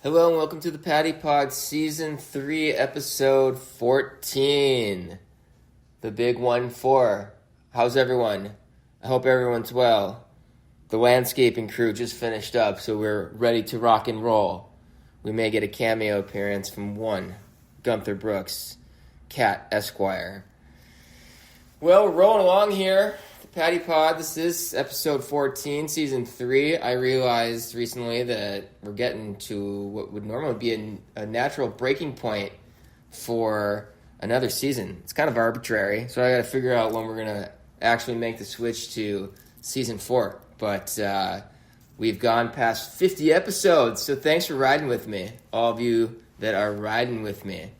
Hello and welcome to the Patty Pod Season 3, Episode 14. The big 1-4. How's everyone? I hope everyone's well. The landscaping crew just finished up, so we're ready to rock and roll. We may get a cameo appearance from one, Gunther Brooks, Cat Esquire. Well, we're rolling along here. Patty Pod, this is episode 14, season 3. I realized recently that we're getting to what would normally be a natural breaking point for another season. It's kind of arbitrary, so I got to figure out when we're going to actually make the switch to season 4. But we've gone past 50 episodes, so thanks for riding with me, all of you that are riding with me.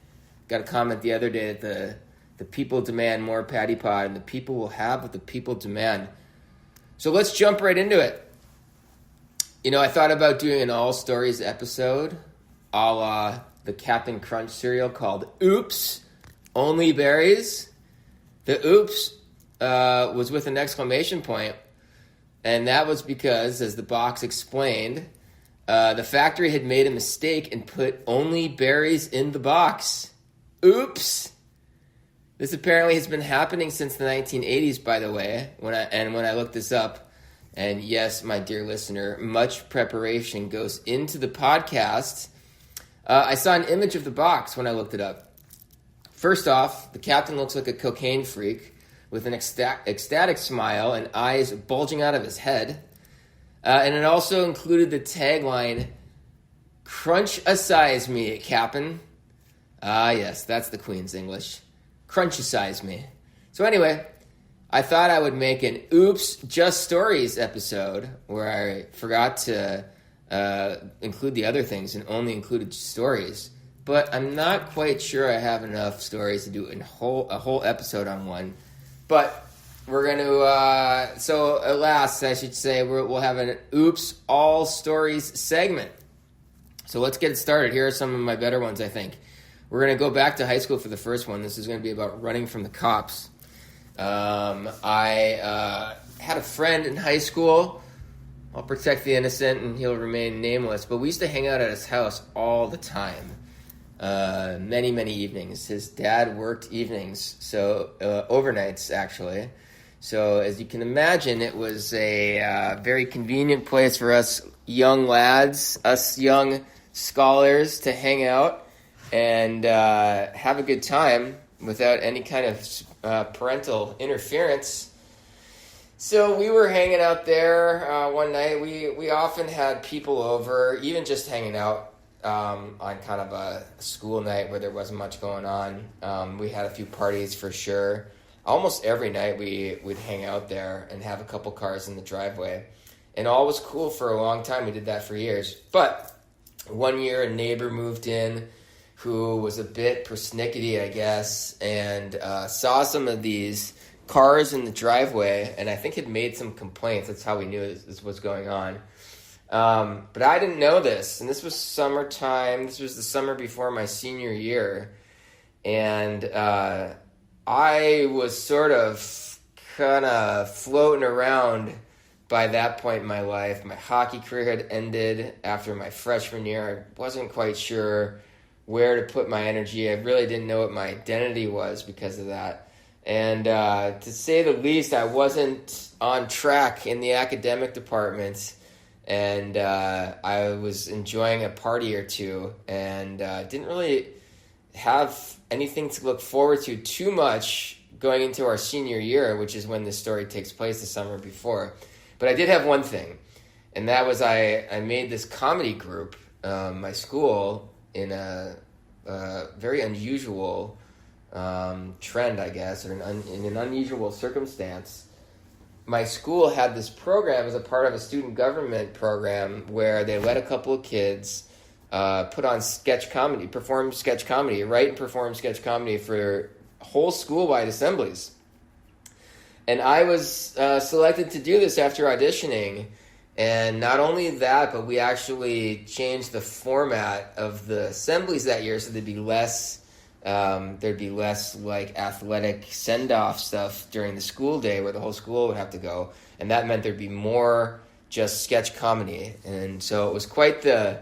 Got a comment the other day that the people demand more Patty Pod, and the people will have what the people demand. So let's jump right into it. You know, I thought about doing an all stories episode, a la the Captain Crunch cereal called Oops, Only Berries. The Oops was with an exclamation point, and that was because, as the box explained, the factory had made a mistake and put only berries in the box. Oops! This apparently has been happening since the 1980s, by the way, when I looked this up. And yes, my dear listener, much preparation goes into the podcast. I saw an image of the box when I looked it up. First off, the captain looks like a cocaine freak with an ecstatic smile and eyes bulging out of his head. And it also included the tagline, "Crunch-a-size me, Captain." Ah, yes, that's the Queen's English. Crunch-a-size me. So anyway, I thought I would make an Oops, Just Stories episode where I forgot to include the other things and only included stories. But I'm not quite sure I have enough stories to do a whole episode on one. But we're going to, so at last, I should say, we'll have an Oops, All Stories segment. So let's get it started. Here are some of my better ones, I think. We're going to go back to high school for the first one. This is going to be about running from the cops. I had a friend in high school. I'll protect the innocent and he'll remain nameless. But we used to hang out at his house all the time. Many, many evenings. His dad worked evenings, so overnights, actually. So as you can imagine, it was a very convenient place for us young lads, us young scholars to hang out and have a good time without any kind of parental interference. So we were hanging out there one night. We often had people over, even just hanging out on kind of a school night where there wasn't much going on. We had a few parties for sure. Almost every night we would hang out there and have a couple cars in the driveway. And all was cool for a long time. We did that for years. But one year a neighbor moved in who was a bit persnickety, I guess, and saw some of these cars in the driveway, and I think had made some complaints. That's how we knew this was going on. But I didn't know this, and this was summertime. This was the summer before my senior year, and I was sort of kind of floating around by that point in my life. My hockey career had ended after my freshman year. I wasn't quite sure where to put my energy. I really didn't know what my identity was because of that. And to say the least, I wasn't on track in the academic department. And I was enjoying a party or two and didn't really have anything to look forward to too much going into our senior year, which is when this story takes place the summer before. But I did have one thing, and that was I made this comedy group, my school, in a very unusual trend, I guess, or in an unusual circumstance. My school had this program as a part of a student government program where they let a couple of kids put on sketch comedy, perform sketch comedy, write and perform sketch comedy for whole school-wide assemblies. And I was selected to do this after auditioning. And not only that, but we actually changed the format of the assemblies that year so there'd be less like athletic send-off stuff during the school day where the whole school would have to go. And that meant there'd be more just sketch comedy. And so it was quite the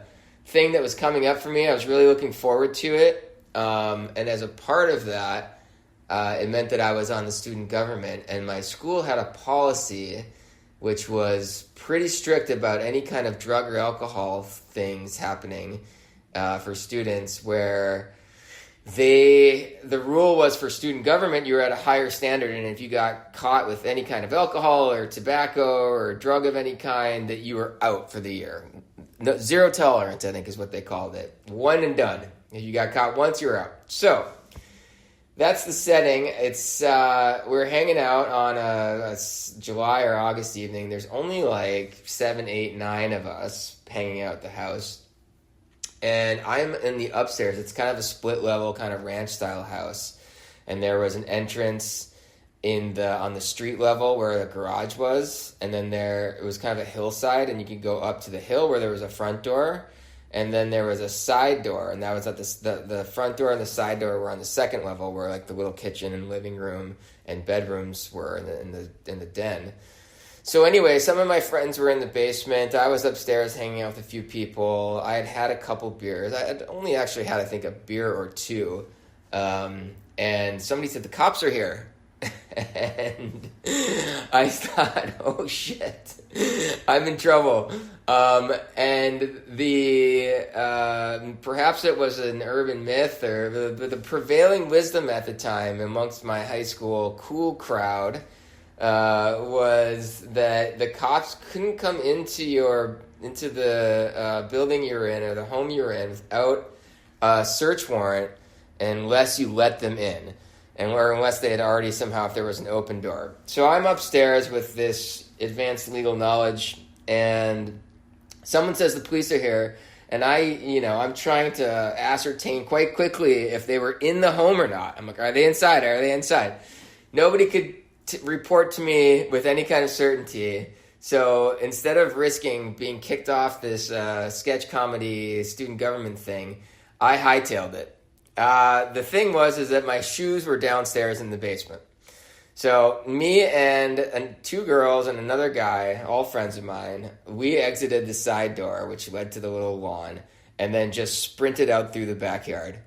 thing that was coming up for me. I was really looking forward to it. And as a part of that, it meant that I was on the student government, and my school had a policy which was pretty strict about any kind of drug or alcohol things happening for students, where the rule was for student government, you were at a higher standard, and if you got caught with any kind of alcohol or tobacco or drug of any kind, that you were out for the year. No, zero tolerance, I think, is what they called it. One and done. If you got caught once, you're out. So that's the setting. It's we're hanging out on a July or August evening. There's only like 7, 8, 9 of us hanging out at the house. And I'm in the upstairs. It's kind of a split level, kind of ranch style house. And there was an entrance on the street level where the garage was. And then it was kind of a hillside, and you could go up to the hill where there was a front door. And then there was a side door, and that was at the front door and the side door were on the second level, where like the little kitchen and living room and bedrooms were in the den. So anyway, some of my friends were in the basement. I was upstairs hanging out with a few people. I had a couple beers. I had only actually had, I think, a beer or two. And somebody said, "The cops are here." And I thought, oh shit, I'm in trouble. And perhaps it was an urban myth, or the prevailing wisdom at the time amongst my high school cool crowd was that the cops couldn't come into the building you're in or the home you're in without a search warrant unless you let them in. Or unless they had already somehow, if there was an open door. So I'm upstairs with this advanced legal knowledge, and someone says the police are here, and I'm trying to ascertain quite quickly if they were in the home or not. I'm like, are they inside? Are they inside? Nobody could report to me with any kind of certainty. So instead of risking being kicked off this sketch comedy student government thing, I hightailed it. The thing is that my shoes were downstairs in the basement. So me and 2 girls and another guy, all friends of mine, we exited the side door, which led to the little lawn, and then just sprinted out through the backyard.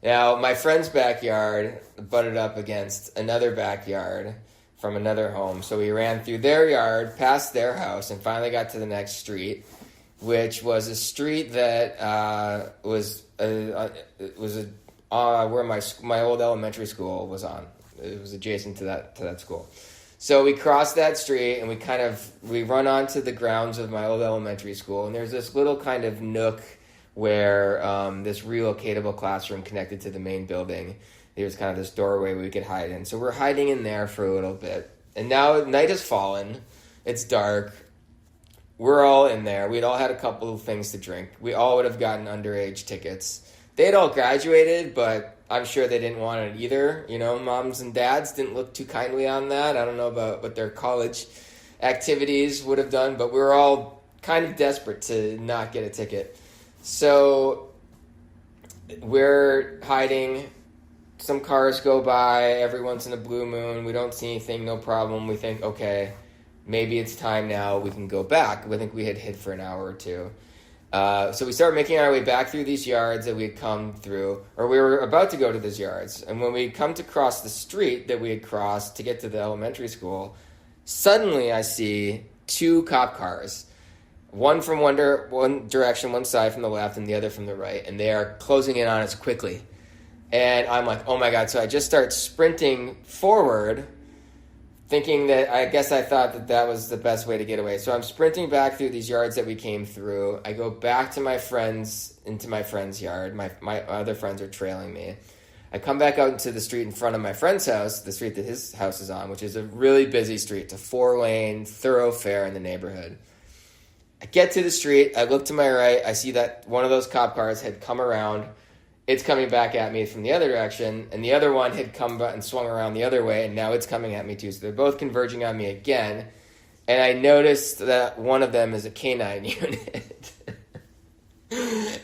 Now, my friend's backyard butted up against another backyard from another home. So we ran through their yard, past their house, and finally got to the next street, which was a street that was where my old elementary school was on. It was adjacent to that school. So we crossed that street, and we run onto the grounds of my old elementary school, and there's this little kind of nook where this relocatable classroom connected to the main building. There's kind of this doorway we could hide in. So we're hiding in there for a little bit. And now night has fallen. It's dark. We're all in there. We'd all had a couple of things to drink. We all would have gotten underage tickets. They'd all graduated, but I'm sure they didn't want it either. Moms and dads didn't look too kindly on that. I don't know about what their college activities would have done, but we were all kind of desperate to not get a ticket. So we're hiding. Some cars go by every once in a blue moon. We don't see anything, no problem. We think, okay, maybe it's time now. We can go back. I think we had hid for an hour or two. So we started making our way back through these yards that we had come through, or we were about to go to these yards. And when we come to cross the street that we had crossed to get to the elementary school, suddenly I see 2 cop cars. One from one direction, one side from the left, and the other from the right. And they are closing in on us quickly. And I'm like, oh my God. So I just start sprinting forward, thinking that I thought that was the best way to get away. So I'm sprinting back through these yards that we came through. I go back to my friend's yard. My other friends are trailing me. I come back out into the street in front of my friend's house, the street that his house is on, which is a really busy street. It's a 4-lane thoroughfare in the neighborhood. I get to the street. I look to my right. I see that one of those cop cars had come around. It's coming back at me from the other direction, and the other one had come and swung around the other way, and now it's coming at me too. So they're both converging on me again, and I noticed that one of them is a canine unit.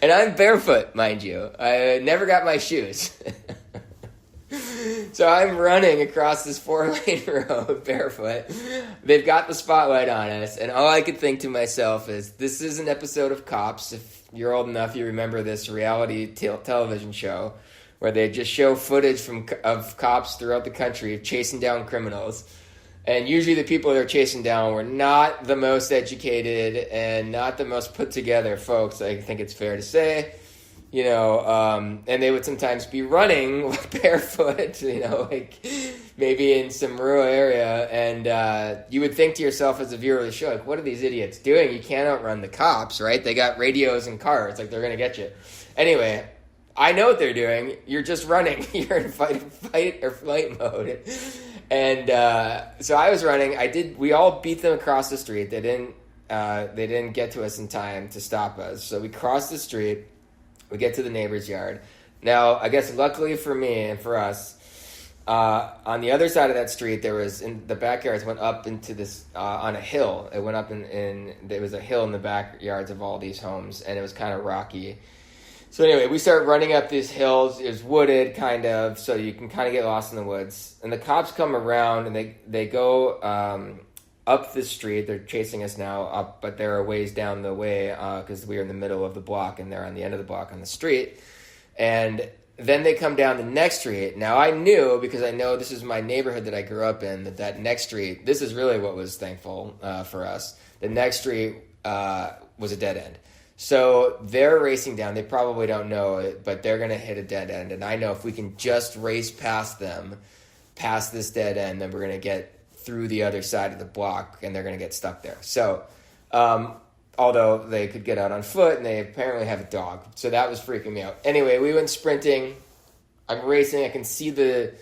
And I'm barefoot, mind you. I never got my shoes. So I'm running across this 4-lane road barefoot. They've got the spotlight on us, and all I could think to myself is, this is an episode of Cops. If you're old enough, you remember this reality television show where they just show footage of cops throughout the country chasing down criminals. And usually the people they're chasing down were not the most educated and not the most put together folks, I think it's fair to say. And they would sometimes be running barefoot, like maybe in some rural area. And you would think to yourself as a viewer of the show, like, what are these idiots doing? You can't outrun the cops, right? They got radios and cars, like they're going to get you. Anyway, I know what they're doing. You're just running. You're in fight or flight mode. And so I was running. We all beat them across the street. They didn't get to us in time to stop us. So we crossed the street. We get to the neighbor's yard. Now, I guess luckily for me and for us, on the other side of that street, the backyards went up into this, on a hill. It went up there was a hill in the backyards of all these homes, and it was kind of rocky. So anyway, we start running up these hills. It was wooded, kind of, so you can kind of get lost in the woods. And the cops come around, and they go up the street. They're chasing us now up, but they're a ways down the way because we are in the middle of the block and they're on the end of the block on the street. And then they come down the next street. Now I knew, because I know this is my neighborhood that I grew up in, that next street, this is really what was thankful for us. The next street was a dead end. So they're racing down. They probably don't know it, but they're going to hit a dead end. And I know if we can just race past them, past this dead end, then we're going to get through the other side of the block, and they're going to get stuck there. So, although they could get out on foot, and they apparently have a dog. So that was freaking me out. Anyway, we went sprinting. I'm racing. I can see the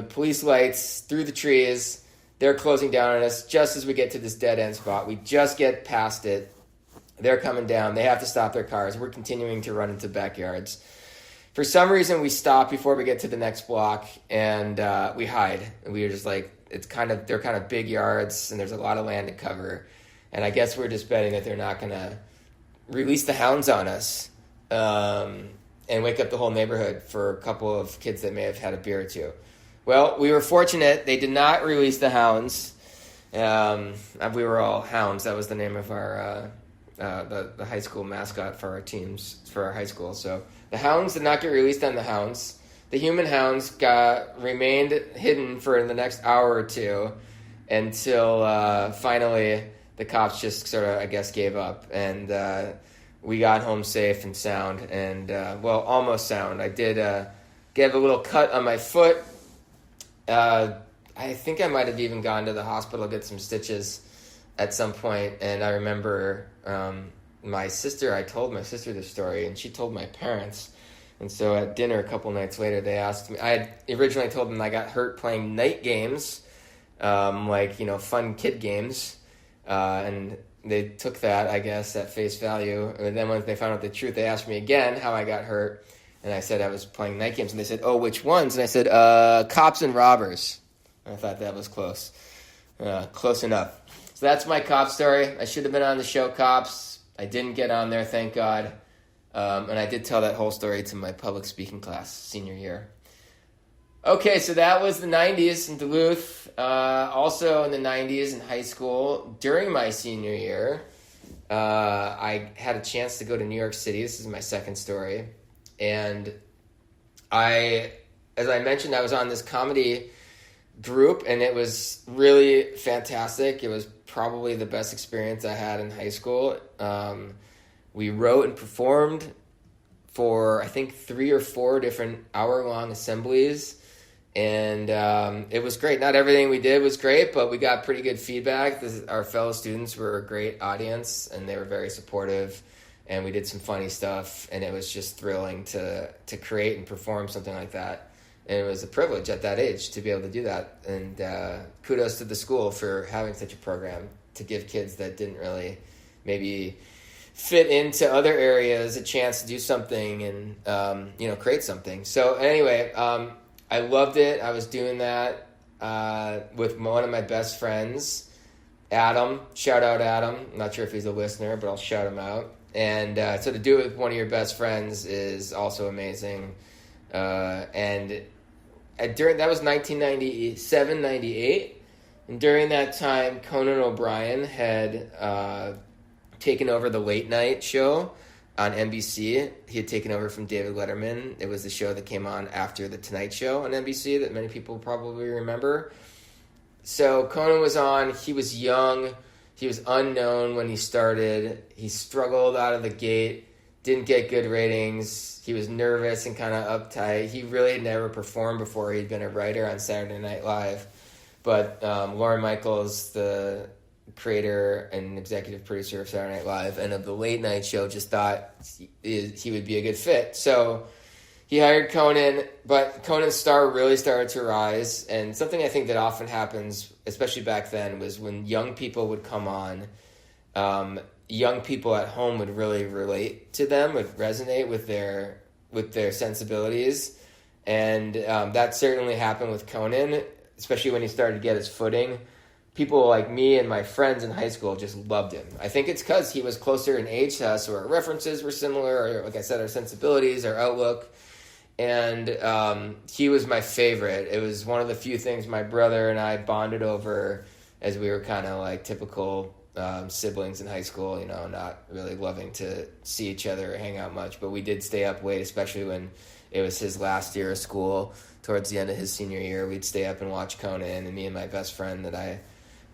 police lights through the trees. They're closing down on us just as we get to this dead end spot. We just get past it. They're coming down. They have to stop their cars. We're continuing to run into backyards. For some reason, we stop before we get to the next block, and we hide. And we were just like, they're kind of big yards, and there's a lot of land to cover. And I guess we're just betting that they're not going to release the hounds on us and wake up the whole neighborhood for a couple of kids that may have had a beer or two. Well, we were fortunate. They did not release the hounds. We were all hounds. That was the name of our the high school mascot for our teams, for our high school. So the hounds did not get released on the hounds. The human hounds remained hidden for the next hour or two until finally the cops just sort of, I guess, gave up. And we got home safe and sound, and, almost sound. I did get a little cut on my foot. I think I might have even gone to the hospital to get some stitches at some point. And I remember I told my sister this story, and she told my parents. And so at dinner a couple nights later, they asked me. I had originally told them I got hurt playing night games, fun kid games, and they took that, I guess, at face value. And then once they found out the truth, they asked me again how I got hurt, and I said I was playing night games. And they said, "Oh, which ones?" And I said, "Cops and robbers." And I thought that was close, close enough. So that's my cop story. I should have been on the show Cops. I didn't get on there, thank God. And I did tell that whole story to my public speaking class senior year. Okay, so that was the 90s in Duluth. Also in the 90s in high school, during my senior year, I had a chance to go to New York City. This is my second story. And as I mentioned, I was on this comedy group, and it was really fantastic. It was probably the best experience I had in high school. We wrote and performed for, I think, 3 or 4 different hour-long assemblies, and it was great. Not everything we did was great, but we got pretty good feedback. Our fellow students were a great audience, and they were very supportive, and we did some funny stuff, and it was just thrilling to create and perform something like that. And it was a privilege at that age to be able to do that, and kudos to the school for having such a program to give kids that didn't really maybe fit into other areas a chance to do something and create something. So anyway, I loved it. I was doing that with one of my best friends, Adam. Shout out Adam. I'm not sure if he's a listener, but I'll shout him out. And so to do it with one of your best friends is also amazing. And that was 1997, 98. And during that time, Conan O'Brien had taken over the late night show on NBC. He had taken over from David Letterman. It was the show that came on after The Tonight Show on NBC that many people probably remember. So Conan was on. He was young. He was unknown when he started. He struggled out of the gate, didn't get good ratings. He was nervous and kind of uptight. He really had never performed before. He'd been a writer on Saturday Night Live. But Lorne Michaels, the creator and executive producer of Saturday Night Live and of the Late Night Show, just thought he would be a good fit. So he hired Conan, but Conan's star really started to rise. And something I think that often happens, especially back then, was when young people would come on, young people at home would really relate to them, would resonate with their sensibilities. And that certainly happened with Conan, especially when he started to get his footing. People like me and my friends in high school just loved him. I think it's because he was closer in age to us, so our references were similar, or like I said, our sensibilities, our outlook. And he was my favorite. It was one of the few things my brother and I bonded over as we were kind of like typical siblings in high school, not really loving to see each other or hang out much. But we did stay up late, especially when it was his last year of school. Towards the end of his senior year, we'd stay up and watch Conan, and me and my best friend that I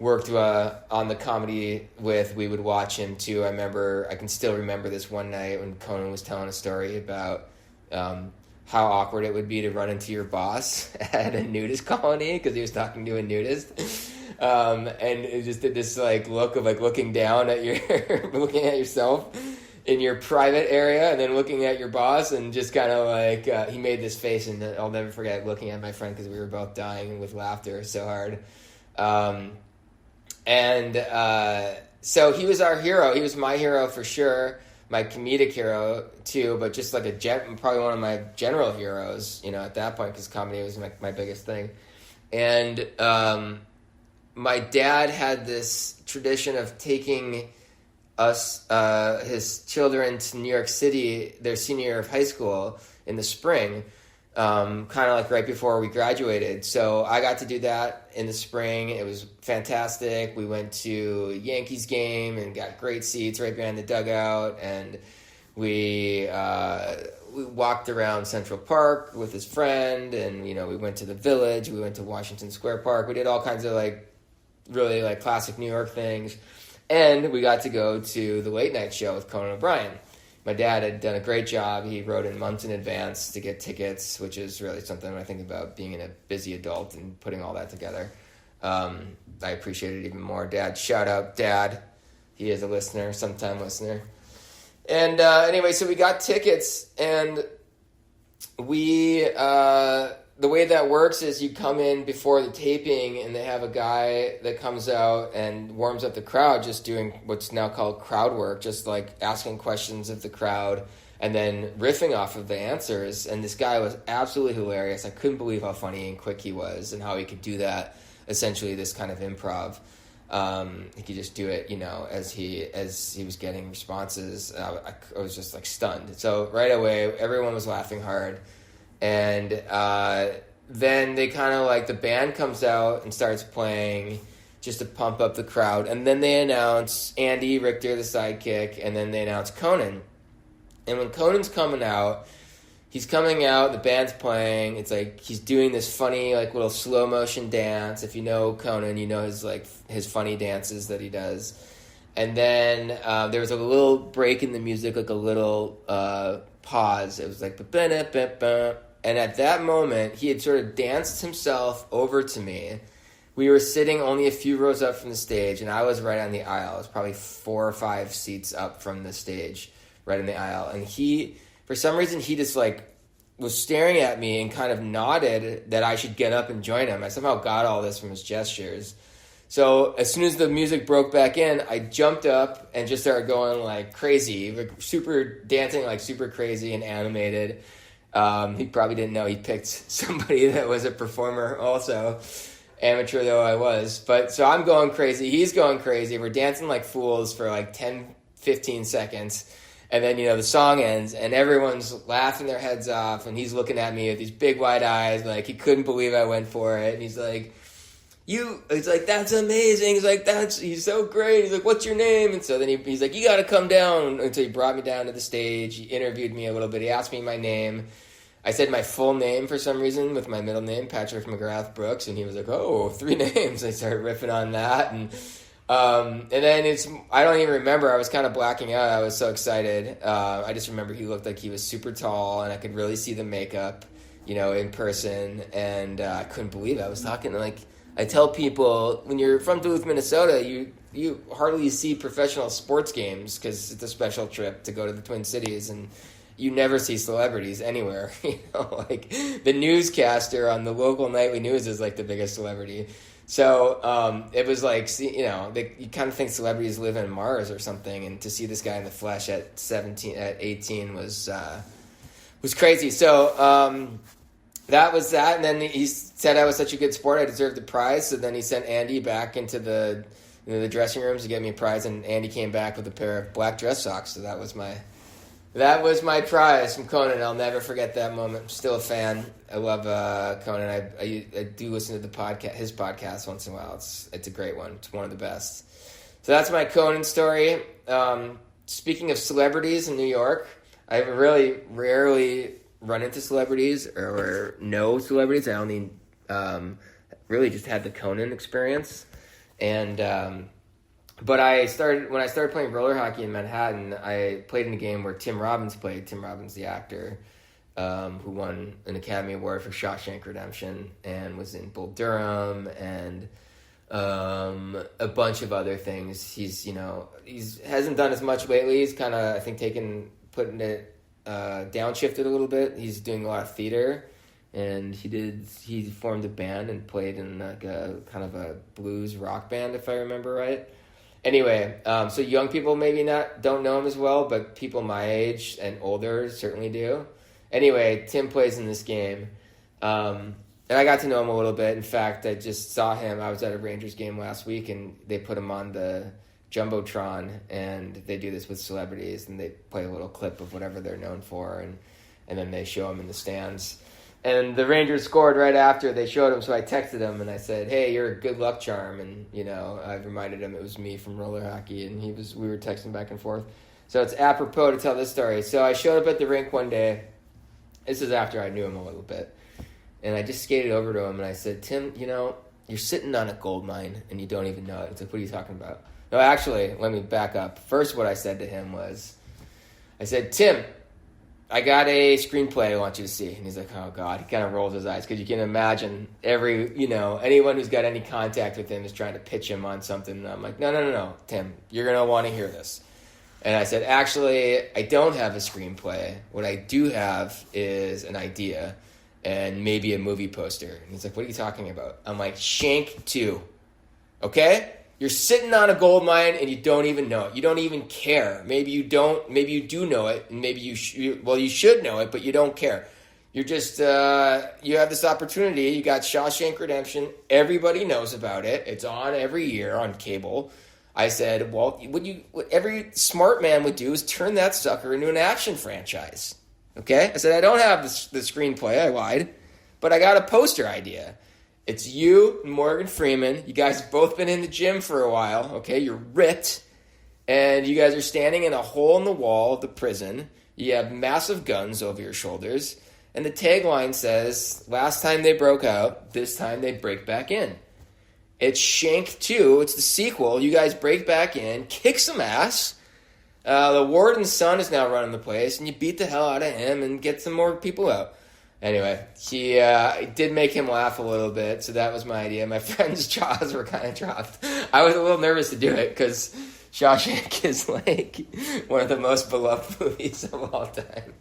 worked on the comedy with, we would watch him too. I can still remember this one night when Conan was telling a story about how awkward it would be to run into your boss at a nudist colony because he was talking to a nudist. And it just did this like look of like looking down at looking at yourself in your private area and then looking at your boss, and just kind of like he made this face, and I'll never forget looking at my friend because we were both dying with laughter so hard. So he was our hero. He was my hero for sure, my comedic hero too, but just like probably one of my general heroes, at that point, because comedy was my biggest thing. And my dad had this tradition of taking us, his children, to New York City their senior year of high school in the spring, kind of like right before we graduated. So I got to do that in the spring. It was fantastic. We went to a Yankees game and got great seats right behind the dugout, and we walked around Central Park with his friend, and we went to the Village, we went to Washington Square Park. We did all kinds of like really like classic New York things. And we got to go to the Late Night Show with Conan O'Brien. My dad had done a great job. He wrote in months in advance to get tickets, which is really something when I think about being a busy adult and putting all that together. I appreciate it even more. Dad, shout out Dad. He is a listener, sometime listener. And anyway, so we got tickets, and we... the way that works is you come in before the taping, and they have a guy that comes out and warms up the crowd, just doing what's now called crowd work, just like asking questions of the crowd and then riffing off of the answers. And this guy was absolutely hilarious. I couldn't believe how funny and quick he was and how he could do that, essentially this kind of improv. He could just do it, as he was getting responses. I was just like stunned. So right away, everyone was laughing hard. And then they kind of like, the band comes out and starts playing just to pump up the crowd. And then they announce Andy Richter, the sidekick, and then they announce Conan. And when Conan's coming out, he's coming out, the band's playing. It's like he's doing this funny like little slow motion dance. If you know Conan, you know his funny dances that he does. And then there was a little break in the music, like a little pause. It was like ba-ba-ba-ba. And at that moment, he had sort of danced himself over to me. We were sitting only a few rows up from the stage, and I was right on the aisle. I was probably 4 or 5 seats up from the stage, right in the aisle. And he, for some reason, he just like was staring at me and kind of nodded that I should get up and join him. I somehow got all this from his gestures. So as soon as the music broke back in, I jumped up and just started going like crazy, like dancing like super crazy and animated. He probably didn't know he picked somebody that was a performer also, amateur though I was. But so I'm going crazy, he's going crazy. We're dancing like fools for like 10, 15 seconds. And then, the song ends and everyone's laughing their heads off. And he's looking at me with these big wide eyes, like he couldn't believe I went for it. And he's like, he's like, that's amazing. He's like, he's so great. He's like, what's your name? And so then he's like, you got to come down. And so he brought me down to the stage. He interviewed me a little bit. He asked me my name. I said my full name for some reason with my middle name, Patrick McGrath Brooks. And he was like, oh, 3 names. I started riffing on that. And then I don't even remember. I was kind of blacking out. I was so excited. I just remember he looked like he was super tall and I could really see the makeup, in person. And I couldn't believe it. I was talking like, I tell people when you're from Duluth, Minnesota, you hardly see professional sports games because it's a special trip to go to the Twin Cities and you never see celebrities anywhere. Like the newscaster on the local nightly news is like the biggest celebrity. So it was like, you kind of think celebrities live in Mars or something, and to see this guy in the flesh at 18 was crazy. So that was that, and then he said I was such a good sport, I deserved the prize. So then he sent Andy back into the dressing rooms to get me a prize, and Andy came back with a pair of black dress socks. So that was my prize from Conan. I'll never forget that moment. I'm still a fan. I love Conan. I do listen to his podcast once in a while. It's a great one. It's one of the best. So that's my Conan story. Speaking of celebrities in New York, I really rarely run into celebrities or know celebrities. I only really just had the Conan experience. And but when I started playing roller hockey in Manhattan, I played in a game where Tim Robbins played. Tim Robbins, the actor, who won an Academy Award for Shawshank Redemption and was in Bull Durham and a bunch of other things. He's hasn't done as much lately. He's kind of, I think, putting it downshifted a little bit. He's doing a lot of theater, and he formed a band and played in like a kind of a blues rock band, if I remember right. Anyway, so young people maybe don't know him as well, but people my age and older certainly do. Anyway, Tim plays in this game, and I got to know him a little bit. In fact, I just saw him. I was at a Rangers game last week, and they put him on the Jumbotron, and they do this with celebrities, and they play a little clip of whatever they're known for, and then they show him in the stands. And the Rangers scored right after they showed him, so I texted him and I said, "Hey, you're a good luck charm." And I reminded him it was me from roller hockey, and we were texting back and forth. So it's apropos to tell this story. So I showed up at the rink one day. This is after I knew him a little bit, and I just skated over to him and I said, "Tim, you're sitting on a gold mine and you don't even know it." He's like, "What are you talking about?" No, actually, let me back up. First, what I said to him was, I said, "Tim, I got a screenplay I want you to see." And he's like, "Oh God." He kind of rolls his eyes because you can imagine anyone who's got any contact with him is trying to pitch him on something. And I'm like, no, Tim, you're going to want to hear this. And I said, "Actually, I don't have a screenplay. What I do have is an idea and maybe a movie poster." And he's like, "What are you talking about?" I'm like, "Shank 2. Okay? You're sitting on a gold mine and you don't even know it. You don't even care. Maybe you don't. Maybe you do know it, and maybe you should know it, but you don't care. You're just you have this opportunity. You got Shawshank Redemption. Everybody knows about it. It's on every year on cable." I said, "Well, what every smart man would do is turn that sucker into an action franchise." Okay? I said, "I don't have the screenplay." I lied, but I got a poster idea. It's you and Morgan Freeman. You guys have both been in the gym for a while, okay? You're ripped, and you guys are standing in a hole in the wall of the prison. You have massive guns over your shoulders, and the tagline says, "Last time they broke out, this time they break back in." It's Shank 2. It's the sequel. You guys break back in, kick some ass. The warden's son is now running the place, and you beat the hell out of him and get some more people out. Anyway, he did make him laugh a little bit, so that was my idea. My friend's jaws were kind of dropped. I was a little nervous to do it because Shawshank is like one of the most beloved movies of all time.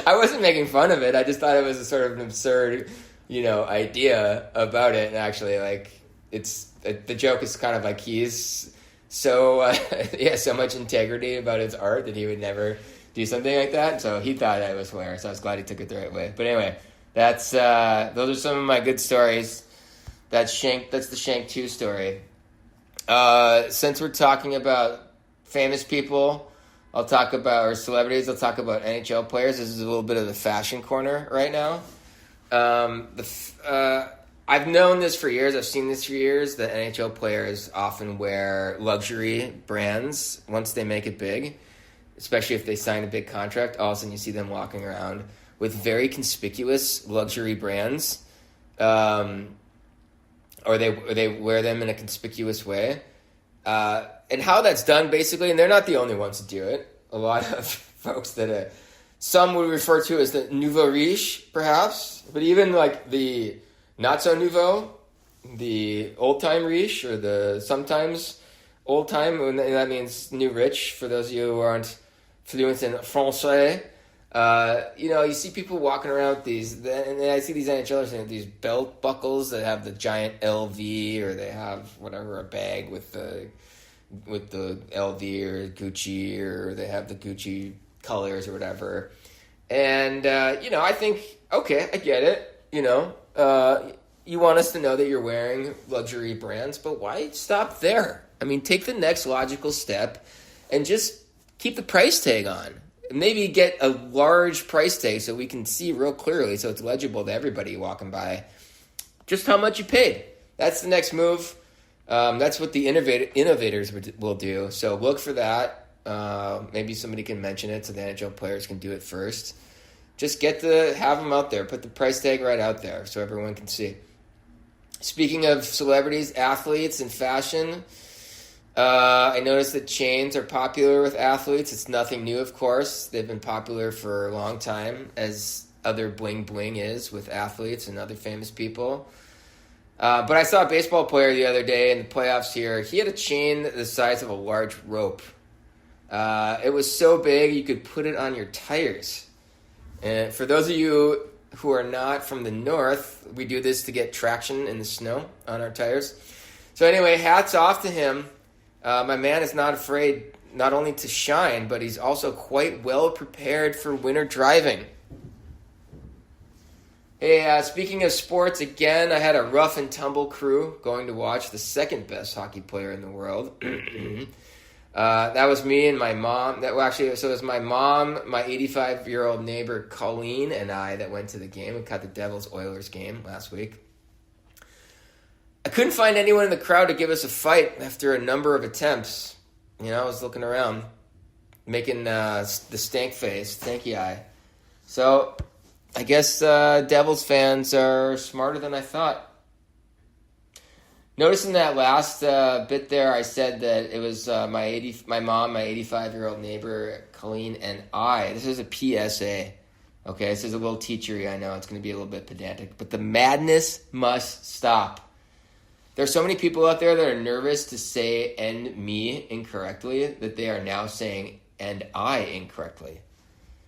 I wasn't making fun of it. I just thought it was a sort of an absurd, idea about it. And actually, like, the joke is kind of like he's so he has so much integrity about his art that he would never do something like that. So he thought I was hilarious. I was glad he took it the right way. But anyway. Those are some of my good stories. That's the Shank 2 story. Since we're talking about famous people, or celebrities, I'll talk about NHL players. This is a little bit of the fashion corner right now. I've known this for years. I've seen this for years. That NHL players often wear luxury brands once they make it big, especially if they sign a big contract. All of a sudden, you see them walking around with very conspicuous luxury brands, or they wear them in a conspicuous way. And how that's done, basically, and they're not the only ones to do it. A lot of folks that some would refer to as the nouveau riche, perhaps, but even like the not so nouveau, the old time riche, or the sometimes old time, and that means new rich for those of you who aren't fluent in Francais. You see people walking around with these, and I see these NHLers with these belt buckles that have the giant LV, or they have whatever, a bag with the LV or Gucci, or they have the Gucci colors or whatever. And, I think, okay, I get it. You want us to know that you're wearing luxury brands, but why stop there? I mean, take the next logical step and just keep the price tag on. Maybe get a large price tag so we can see real clearly, so it's legible to everybody walking by, just how much you paid. That's the next move. That's what the innovators will do. So look for that. Maybe somebody can mention it so the NHL players can do it first. Just have them out there. Put the price tag right out there so everyone can see. Speaking of celebrities, athletes, and fashion, I noticed that chains are popular with athletes. It's nothing new, of course. They've been popular for a long time, as other bling bling is with athletes and other famous people. But I saw a baseball player the other day in the playoffs here. He had a chain the size of a large rope. It was so big you could put it on your tires. And for those of you who are not from the north, we do this to get traction in the snow on our tires. So anyway, hats off to him. My man is not afraid not only to shine, but he's also quite well prepared for winter driving. Hey, speaking of sports, again, I had a rough and tumble crew going to watch the second best hockey player in the world. That was me and my mom. So it was my mom, my 85-year-old neighbor Colleen, and I that went to the game. We caught the Devils-Oilers game last week. I couldn't find anyone in the crowd to give us a fight after a number of attempts. I was looking around, making the stank face, stanky eye. So I guess Devils fans are smarter than I thought. Notice in that last bit there, I said that it was my mom, my 85-year-old neighbor, Colleen, and I. This is a PSA. Okay, this is a little teachery, I know. It's going to be a little bit pedantic. But the madness must stop. There are so many people out there that are nervous to say "and me" incorrectly that they are now saying "and I" incorrectly.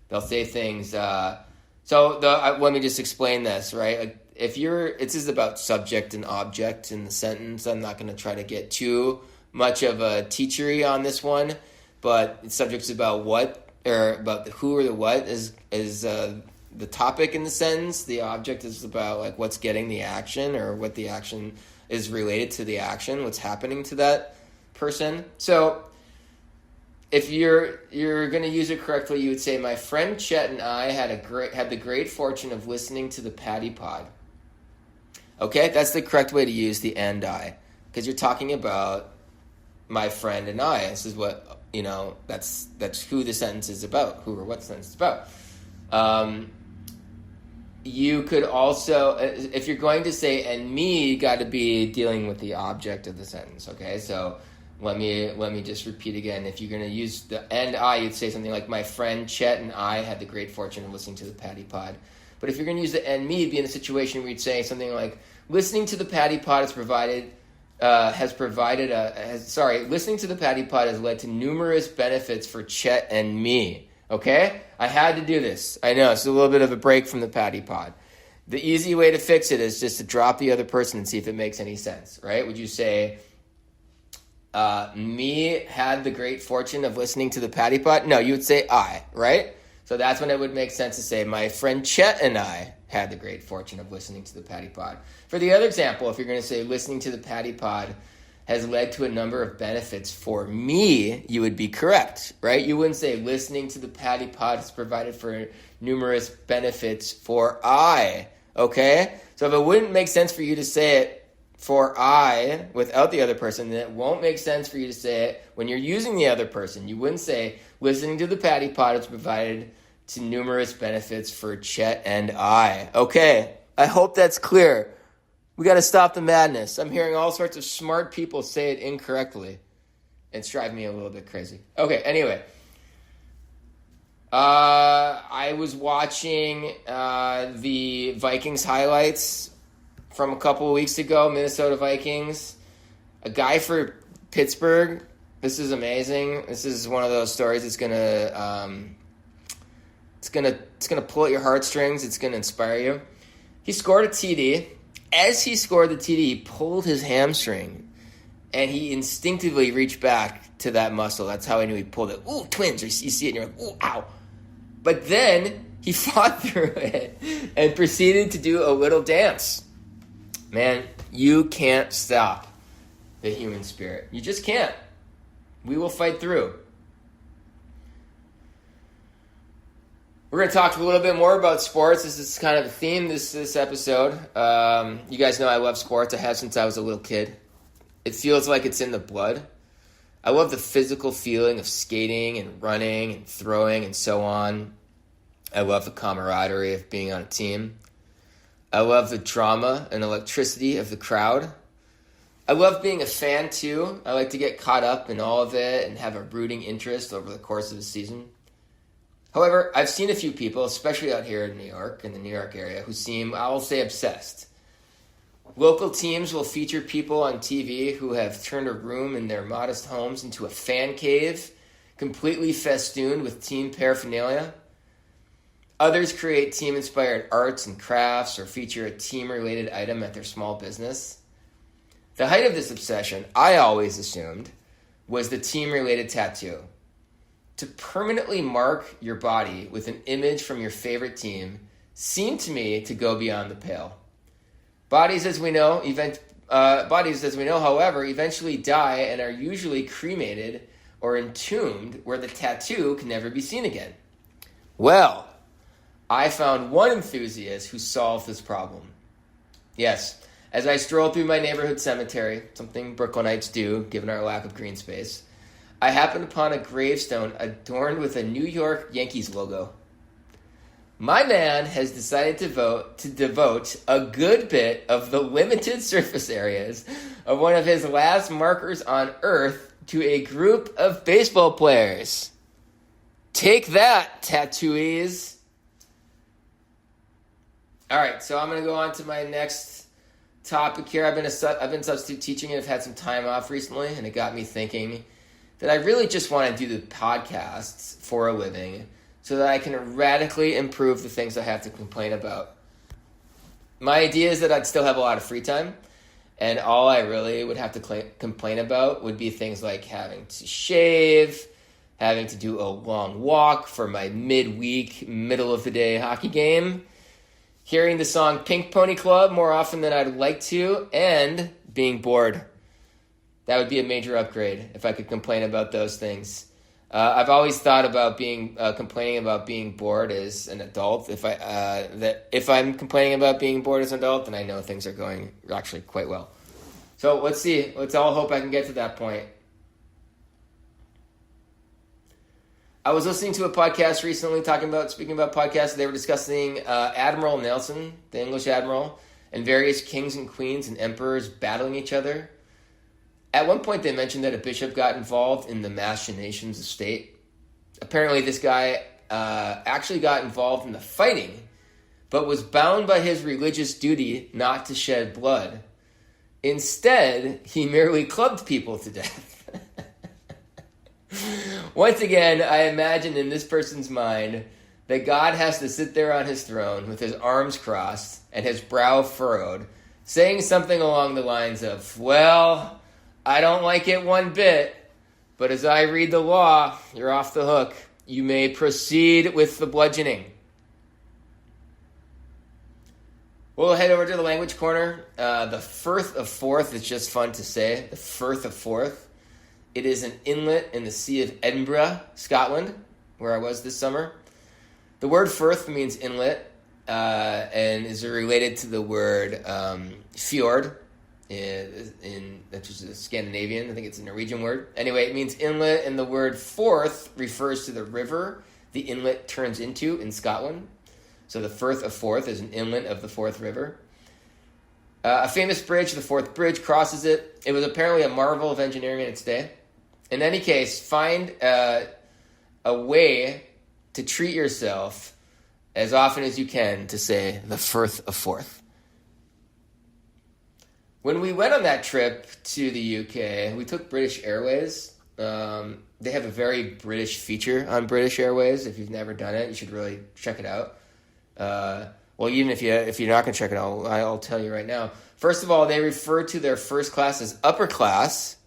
They'll say things... let me just explain this, right? Like, this is about subject and object in the sentence. I'm not going to try to get too much of a teachery on this one, but the subject's about what, or about the who or the what is the topic in the sentence. The object is about like what's getting the action, or what the action is related to the action, what's happening to that person. So if you're going to use it correctly, you would say, my friend Chet and I had the great fortune of listening to the Patty Pod. Okay, that's the correct way to use the "and I," because you're talking about my friend and I. This is what, that's who the sentence is about, who or what the sentence is about. You could also, if you're going to say "and me," you got to be dealing with the object of the sentence, okay? So let me just repeat again. If you're going to use the "and I," you'd say something like, my friend Chet and I had the great fortune of listening to the Patty Pod. But if you're going to use the "and me," it'd be in a situation where you'd say something like, listening to the Patty Pod listening to the Patty Pod has led to numerous benefits for Chet and me. Okay? I had to do this. I know, it's a little bit of a break from the Patty Pod. The easy way to fix it is just to drop the other person and see if it makes any sense, right? Would you say, me had the great fortune of listening to the Patty Pod? No, you would say I, right? So that's when it would make sense to say, my friend Chet and I had the great fortune of listening to the Patty Pod. For the other example, if you're going to say, listening to the Patty Pod has led to a number of benefits for me, you would be correct, right? You wouldn't say, listening to the Patty Pod has provided for numerous benefits for I. Okay? So if it wouldn't make sense for you to say it for I without the other person, then it won't make sense for you to say it when you're using the other person. You wouldn't say, listening to the Patty Pod is provided to numerous benefits for Chet and I. Okay, I hope that's clear. We got to stop the madness. I'm hearing all sorts of smart people say it incorrectly. It's driving me a little bit crazy. Okay, anyway. I was watching the Vikings highlights from a couple of weeks ago, Minnesota Vikings. A guy for Pittsburgh. This is amazing. This is one of those stories that's gonna pull at your heartstrings. It's gonna inspire you. He scored a TD. As he scored the TD, he pulled his hamstring, and he instinctively reached back to that muscle. That's how I knew he pulled it. Ooh, twins! You see it, and you're like, ooh, ow! But then he fought through it and proceeded to do a little dance. Man, you can't stop the human spirit. You just can't. We will fight through. We're going to talk a little bit more about sports. This is kind of a theme this episode. You guys know I love sports. I have since I was a little kid. It feels like it's in the blood. I love the physical feeling of skating and running and throwing and so on. I love the camaraderie of being on a team. I love the drama and electricity of the crowd. I love being a fan too. I like to get caught up in all of it and have a rooting interest over the course of the season. However, I've seen a few people, especially out here in New York, in the New York area, who seem, I will say, obsessed. Local teams will feature people on TV who have turned a room in their modest homes into a fan cave, completely festooned with team paraphernalia. Others create team-inspired arts and crafts or feature a team-related item at their small business. The height of this obsession, I always assumed, was the team-related tattoo. To permanently mark your body with an image from your favorite team seemed to me to go beyond the pale. Bodies, as we know, however, eventually die and are usually cremated or entombed where the tattoo can never be seen again. Well, I found one enthusiast who solved this problem. Yes, as I strolled through my neighborhood cemetery, something Brooklynites do given our lack of green space, I happened upon a gravestone adorned with a New York Yankees logo. My man has decided to devote a good bit of the limited surface areas of one of his last markers on Earth to a group of baseball players. Take that, tattooees. All right, so I'm going to go on to my next topic here. I've been substitute teaching and I've had some time off recently, and it got me thinking that I really just want to do the podcasts for a living so that I can radically improve the things I have to complain about. My idea is that I'd still have a lot of free time, and all I really would have to complain about would be things like having to shave, having to do a long walk for my midweek, middle-of-the-day hockey game, hearing the song Pink Pony Club more often than I'd like to, and being bored. That would be a major upgrade if I could complain about those things. I've always thought about complaining about being bored as an adult. If I'm complaining about being bored as an adult, then I know things are going actually quite well. So let's see. Let's all hope I can get to that point. I was listening to a podcast recently speaking about podcasts. They were discussing Admiral Nelson, the English admiral, and various kings and queens and emperors battling each other. At one point, they mentioned that a bishop got involved in the machinations of state. Apparently, this guy actually got involved in the fighting, but was bound by his religious duty not to shed blood. Instead, he merely clubbed people to death. Once again, I imagine in this person's mind that God has to sit there on his throne with his arms crossed and his brow furrowed, saying something along the lines of, well, I don't like it one bit, but as I read the law, you're off the hook. You may proceed with the bludgeoning. We'll head over to the language corner. The Firth of Forth is just fun to say. The Firth of Forth. It is an inlet in the Sea of Edinburgh, Scotland, where I was this summer. The word firth means inlet. and is related to the word fjord, which is a Scandinavian. I think it's a Norwegian word. Anyway, it means inlet, and the word Forth refers to the river the inlet turns into in Scotland. So the Firth of Forth is an inlet of the Forth River. A famous bridge, the Forth Bridge, crosses it. It was apparently a marvel of engineering in its day. In any case, find a way to treat yourself as often as you can to say the Firth of Forth. When we went on that trip to the UK, we took British Airways. They have a very British feature on British Airways. If you've never done it, you should really check it out. Well, even if you're not going to check it out, I'll tell you right now. First of all, they refer to their first class as upper class.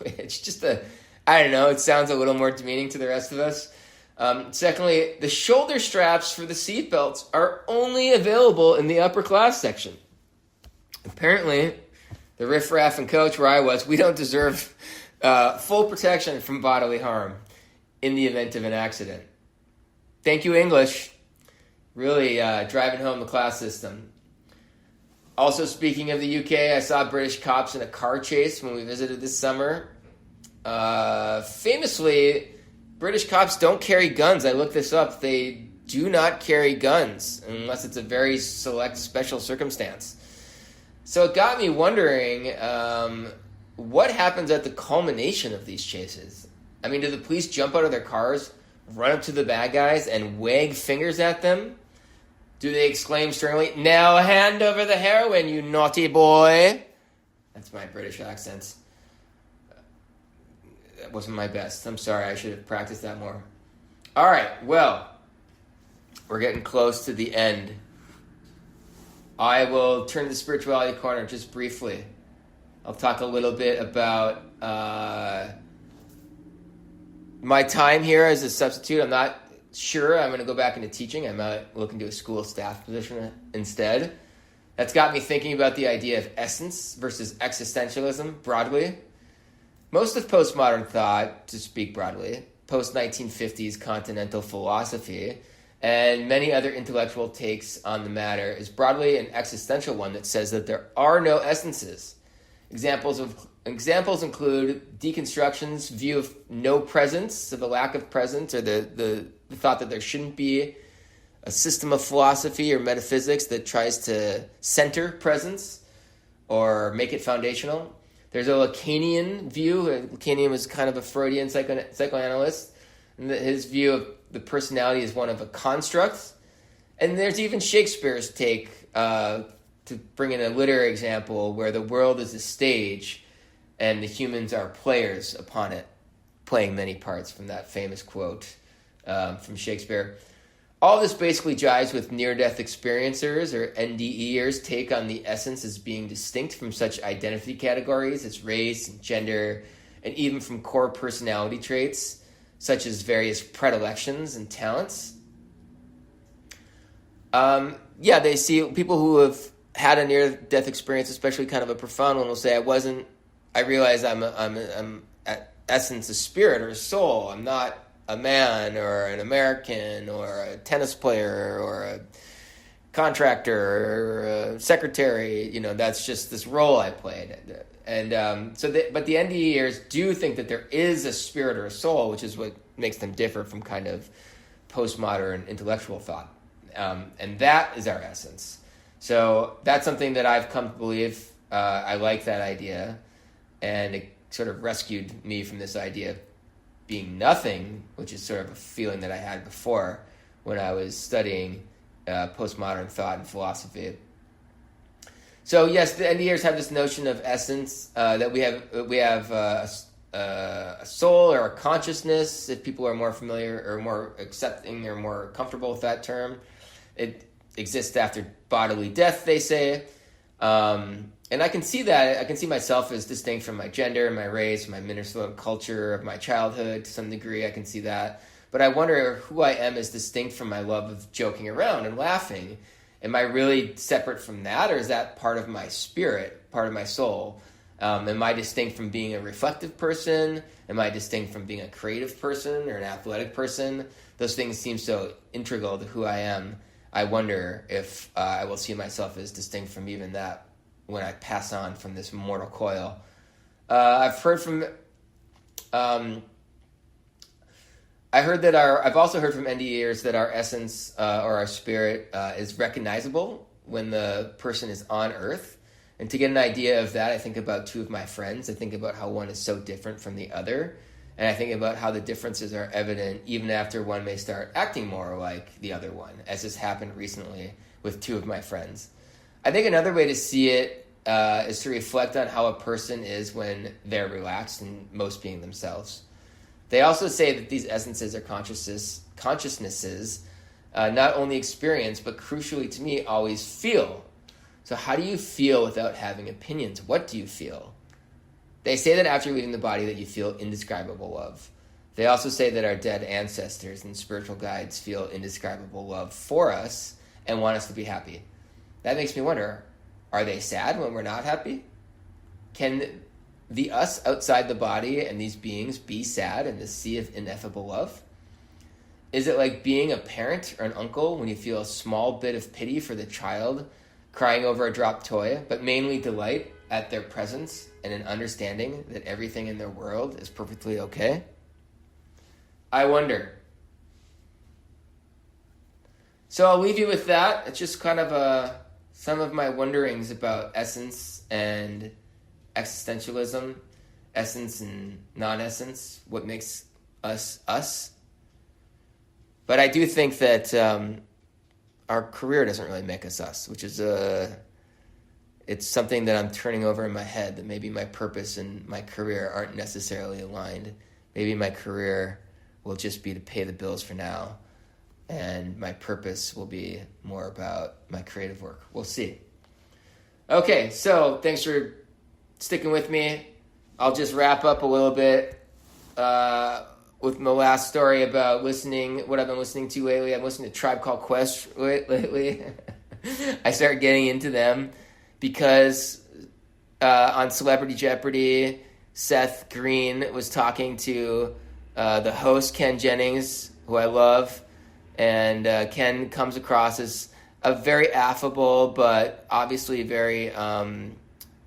It's just I don't know, it sounds a little more demeaning to the rest of us. Secondly, the shoulder straps for the seatbelts are only available in the upper class section. Apparently, the riffraff and coach where I was, we don't deserve full protection from bodily harm in the event of an accident. Thank you, English. Really driving home the class system. Also, speaking of the UK, I saw British cops in a car chase when we visited this summer. Famously, British cops don't carry guns. I looked this up. They do not carry guns unless it's a very select special circumstance. So it got me wondering, what happens at the culmination of these chases? I mean, do the police jump out of their cars, run up to the bad guys, and wag fingers at them? Do they exclaim sternly, "Now hand over the heroin, you naughty boy"? That's my British accent. That wasn't my best. I'm sorry, I should have practiced that more. All right, well, we're getting close to the end. I will turn to the spirituality corner just briefly. I'll talk a little bit about my time here as a substitute. I'm not sure I'm going to go back into teaching. I might look into a school staff position instead. That's got me thinking about the idea of essence versus existentialism broadly. Most of postmodern thought, to speak broadly, post-1950s continental philosophy, and many other intellectual takes on the matter is broadly an existential one that says that there are no essences. Examples include deconstruction's view of no presence, so the lack of presence, or the thought that there shouldn't be a system of philosophy or metaphysics that tries to center presence or make it foundational. There's a Lacanian view. Lacanian was kind of a Freudian psychoanalyst, and his view of the personality is one of a construct. And there's even Shakespeare's take, to bring in a literary example, where the world is a stage and the humans are players upon it, playing many parts, from that famous quote from Shakespeare. All this basically jives with near-death experiencers, or NDEers, take on the essence as being distinct from such identity categories as race and gender, and even from core personality traits, such as various predilections and talents. They see people who have had a near-death experience, especially kind of a profound one, will say, I realize I'm at essence a spirit or a soul. I'm not a man or an American or a tennis player or a contractor or a secretary. That's just this role I played. And but the NDEers do think that there is a spirit or a soul, which is what makes them differ from kind of postmodern intellectual thought. And that is our essence. So that's something that I've come to believe. I like that idea. And it sort of rescued me from this idea of being nothing, which is sort of a feeling that I had before when I was studying postmodern thought and philosophy. So yes, the NDEers have this notion of essence, that we have a soul or a consciousness, if people are more familiar or more accepting or more comfortable with that term. It exists after bodily death, they say. And I can see that. I can see myself as distinct from my gender, my race, my Minnesota culture of my childhood to some degree. I can see that. But I wonder who I am as distinct from my love of joking around and laughing. Am I really separate from that, or is that part of my spirit, part of my soul? Am I distinct from being a reflective person? Am I distinct from being a creative person or an athletic person? Those things seem so integral to who I am. I wonder if I will see myself as distinct from even that when I pass on from this mortal coil. I've also heard from NDEers that our essence or our spirit is recognizable when the person is on Earth. And to get an idea of that, I think about two of my friends. I think about how one is so different from the other. And I think about how the differences are evident even after one may start acting more like the other one, as has happened recently with two of my friends. I think another way to see it is to reflect on how a person is when they're relaxed and most being themselves. They also say that these essences or consciousnesses not only experience, but crucially to me, always feel. So how do you feel without having opinions? What do you feel? They say that after leaving the body that you feel indescribable love. They also say that our dead ancestors and spiritual guides feel indescribable love for us and want us to be happy. That makes me wonder, are they sad when we're not happy? Can the us outside the body and these beings be sad in the sea of ineffable love? Is it like being a parent or an uncle when you feel a small bit of pity for the child crying over a dropped toy, but mainly delight at their presence and an understanding that everything in their world is perfectly okay? I wonder. So I'll leave you with that. It's just kind of some of my wonderings about essence and existentialism, essence and non-essence, what makes us us. But I do think that our career doesn't really make us us, which is it's something that I'm turning over in my head, that maybe my purpose and my career aren't necessarily aligned. Maybe my career will just be to pay the bills for now, and my purpose will be more about my creative work. We'll see. Okay, so thanks for sticking with me. I'll just wrap up a little bit with my last story about what I've been listening to lately. I'm listening to Tribe Called Quest lately. I started getting into them because on Celebrity Jeopardy, Seth Green was talking to the host, Ken Jennings, who I love. And Ken comes across as a very affable, but obviously very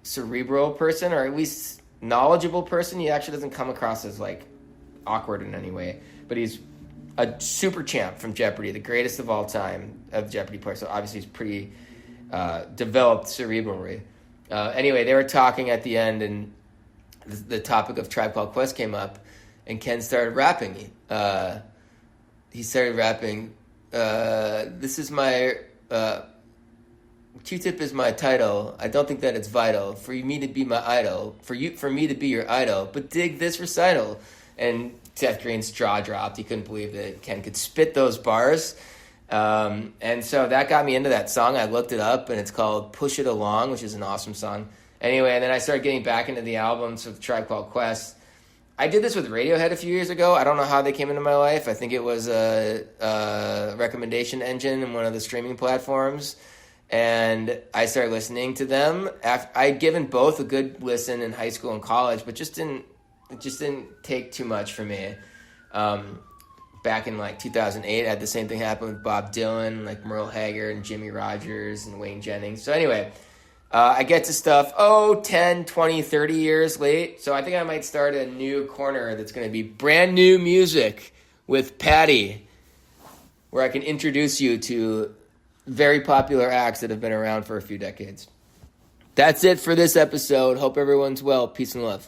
cerebral person, or at least knowledgeable person. He actually doesn't come across as like awkward in any way, but he's a super champ from Jeopardy, the greatest of all time of Jeopardy players. So obviously he's pretty developed cerebrally. Anyway, they were talking at the end, and the topic of Tribe Called Quest came up, and Ken started rapping. He started rapping, this is my, Q-Tip is my title. I don't think that it's vital for me to be my idol, for me to be your idol, but dig this recital. And Seth Green's jaw dropped. He couldn't believe that Ken could spit those bars. And so that got me into that song. I looked it up, and it's called Push It Along, which is an awesome song. Anyway, and then I started getting back into the albums of Tribe Called Quest. I did this with Radiohead a few years ago. I don't know how they came into my life. I think it was a recommendation engine in one of the streaming platforms. And I started listening to them. I'd given both a good listen in high school and college, but it just didn't take too much for me. Back in like 2008, I had the same thing happen with Bob Dylan, like Merle Haggard and Jimmy Rogers and Wayne Jennings. So anyway, I get to stuff, 10, 20, 30 years late. So I think I might start a new corner that's going to be brand new music with Patty, where I can introduce you to very popular acts that have been around for a few decades. That's it for this episode. Hope everyone's well. Peace and love.